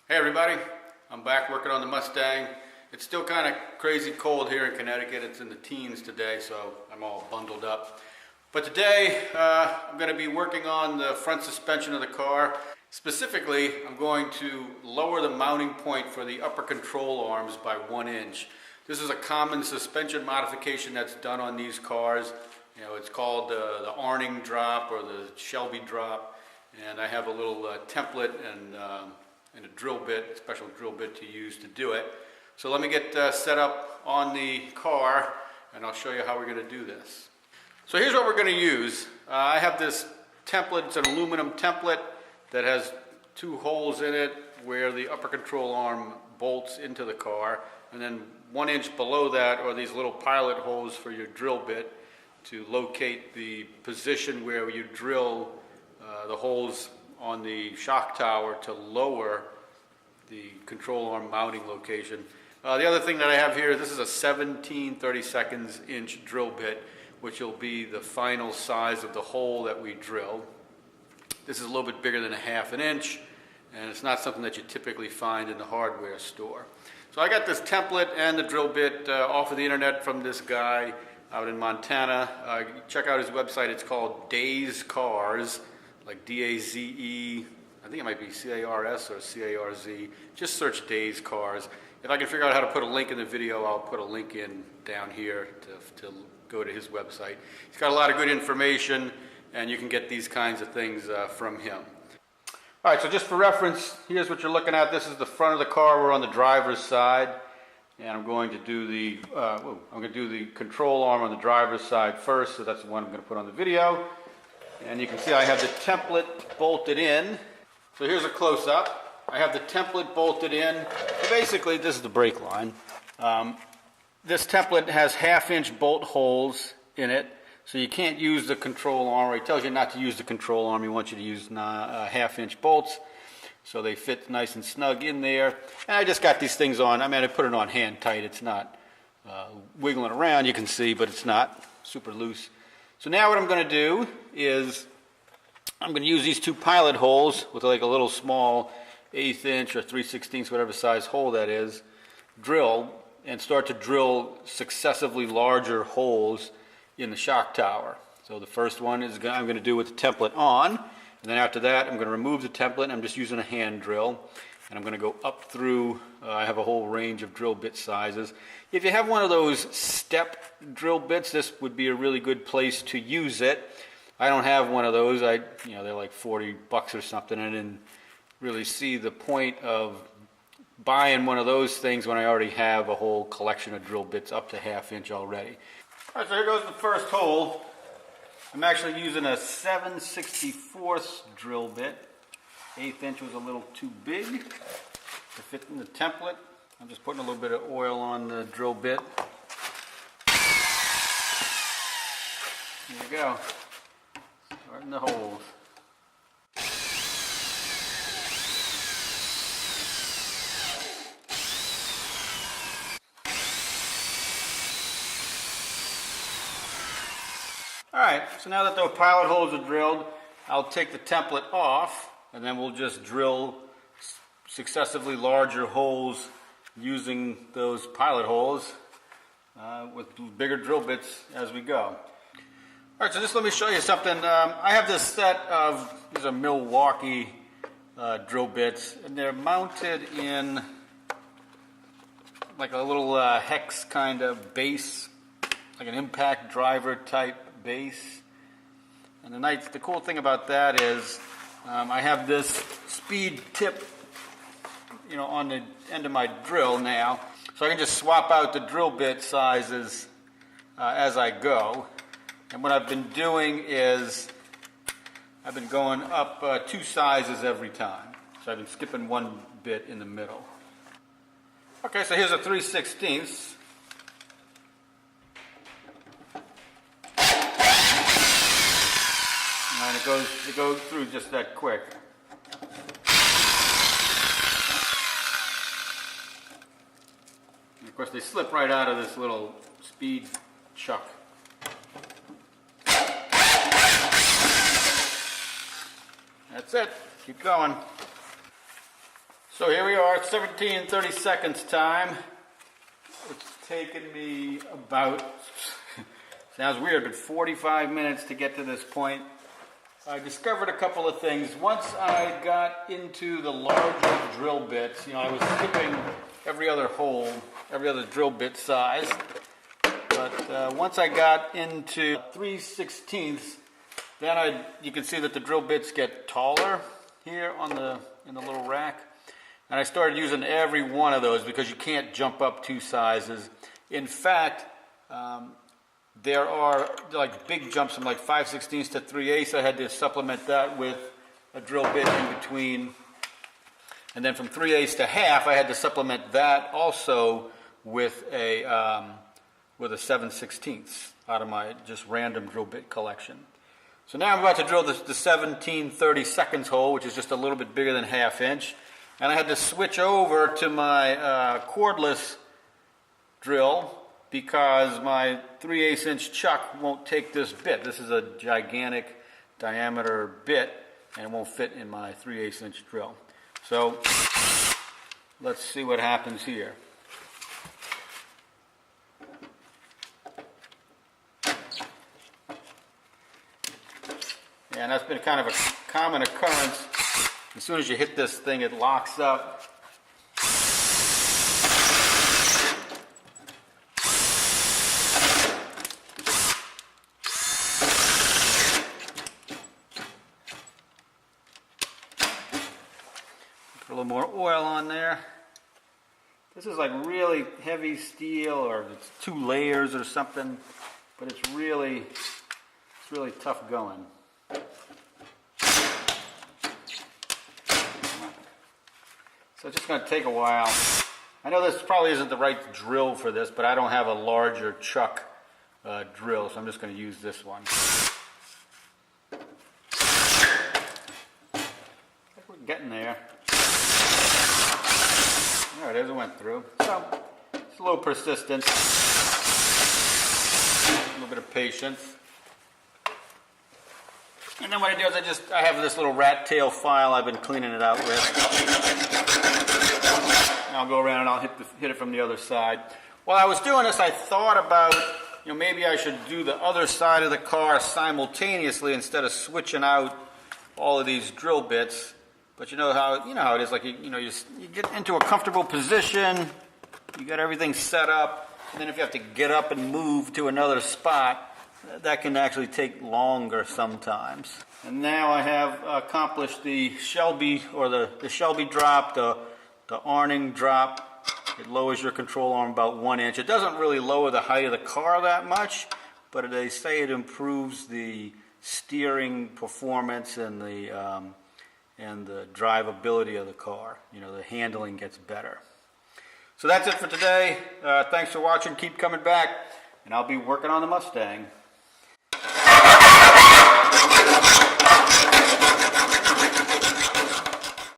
Hey everybody, I'm back working on the Mustang. It's still kind of crazy cold here in Connecticut. It's in the teens today, so I'm all bundled up. But today, I'm going to be working on the front suspension of the car. Specifically, I'm going to lower the mounting point for the upper control arms by 1 inch. This is a common suspension modification that's done on these cars. You know, it's called the Arning drop or the Shelby drop. And I have a little template and a drill bit, a special drill bit to use to do it. So let me get set up on the car and I'll show you how we're going to do this. So here's what we're going to use. I have this template, it's an aluminum template that has 2 holes in it where the upper control arm bolts into the car, and then 1 inch below that are these little pilot holes for your drill bit to locate the position where you drill the holes on the shock tower to lower the control arm mounting location. The other thing that I have here, this is a 17/32 inch drill bit, which will be the final size of the hole that we drill. This is a little bit bigger than 1/2 inch, and it's not something that you typically find in the hardware store. So I got this template and the drill bit off of the internet from this guy out in Montana. Check out his website. It's called Daze Cars, like D-A-Z-E, I think it might be C-A-R-S or C-A-R-Z. Just search Daze Cars. If I can figure out how to put a link in the video, I'll put a link in down here to go to his website. He's got a lot of good information, and you can get these kinds of things from him. All right, so just for reference, here's what you're looking at. This is the front of the car. We're on the driver's side, and I'm going to do the control arm on the driver's side first. So that's the one I'm going to put on the video. And you can see I have the template bolted in. So here's a close-up. I have the template bolted in. So basically, this is the brake line. This template has 1/2 inch bolt holes in it, so you can't use the control arm. It tells you not to use the control arm. He wants you to use 1/2 inch bolts, so they fit nice and snug in there. And I just got these things on. I put it on hand tight. It's not wiggling around, you can see, but it's not super loose. So now what I'm going to do is I'm going to use these 2 pilot holes with like a little small 1/8 inch or 3/16, whatever size hole that is, drill, and start to drill successively larger holes in the shock tower. So the first one is I'm going to do with the template on, and then after that I'm going to remove the template. I'm just using a hand drill, and I'm going to go up through. I have a whole range of drill bit sizes. If you have one of those step drill bits, this would be a really good place to use it. I don't have one of those. They're like $40 or something. I didn't really see the point of buying one of those things when I already have a whole collection of drill bits up to 1/2 inch already. All right, so here goes the first hole. I'm actually using a 7/64 drill bit. 1/8 inch was a little too big to fit in the template. I'm just putting a little bit of oil on the drill bit. There you go. Starting the holes. Alright, so now that the pilot holes are drilled, I'll take the template off, and then we'll just drill successively larger holes using those pilot holes with bigger drill bits as we go. Alright, so just let me show you something. I have this set of, these are Milwaukee drill bits, and they're mounted in like a little hex kind of base, like an impact driver type base. And the cool thing about that is I have this speed tip, on the end of my drill now, so I can just swap out the drill bit sizes as I go. And what I've been doing is I've been going up 2 sizes every time. So I've been skipping 1 bit in the middle. Okay, so here's a 3/16. And it goes through just that quick. And of course, they slip right out of this little speed chuck. That's it. Keep going. So here we are at 17 30 seconds time. It's taken me about, sounds weird, but 45 minutes to get to this point. I discovered a couple of things. Once I got into the larger drill bits, I was skipping every other hole, every other drill bit size. But once I got into 3/16, then you can see that the drill bits get taller here in the little rack. And I started using every one of those because you can't jump up 2 sizes. In fact, there are like big jumps from like 5/16 to 3/8. I had to supplement that with a drill bit in between. And then from 3/8 to half, I had to supplement that also with a 7/16 out of my just random drill bit collection. So now I'm about to drill the 17 30 seconds hole, which is just a little bit bigger than 1/2 inch. And I had to switch over to my cordless drill because my 3/8 inch chuck won't take this bit. This is a gigantic diameter bit and it won't fit in my 3/8 inch drill. So let's see what happens here. And that's been kind of a common occurrence. As soon as you hit this thing, it locks up. Put a little more oil on there. This is like really heavy steel, or it's 2 layers or something, but it's really tough going. So it's just going to take a while. I know this probably isn't the right drill for this, but I don't have a larger chuck drill, so I'm just going to use this one. I think we're getting there. There it is, it went through. So it's a little persistence, a little bit of patience. And then what I do is I have this little rat tail file I've been cleaning it out with. And I'll go around and I'll hit it from the other side. While I was doing this, I thought about, maybe I should do the other side of the car simultaneously instead of switching out all of these drill bits. But you know how it is, like you get into a comfortable position, you got everything set up, and then if you have to get up and move to another spot, that can actually take longer sometimes. And now I have accomplished the Shelby, or the Shelby drop, the Arning drop. It lowers your control arm about 1 inch. It doesn't really lower the height of the car that much, but they say it improves the steering performance and the drivability of the car. The handling gets better. So that's it for today. Thanks for watching. Keep coming back, and I'll be working on the Mustang.